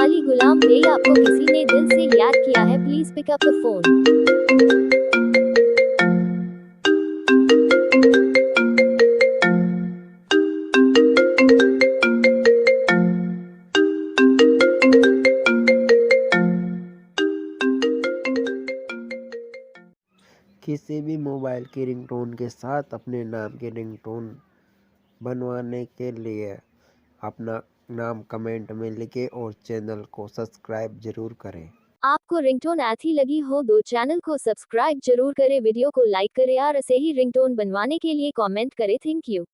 अली गुलाम बेई, आपको किसी ने दिल से याद किया है, please pick up the phone. किसी भी मोबाइल की रिंगटोन के साथ अपने नाम की रिंगटोन बनवाने के लिए अपना नाम कमेंट में लिखें और चैनल को सब्सक्राइब जरूर करें। आपको रिंगटोन अच्छी लगी हो तो चैनल को सब्सक्राइब जरूर करें, वीडियो को लाइक करें और ऐसे ही रिंगटोन बनवाने के लिए कमेंट करें। Thank you.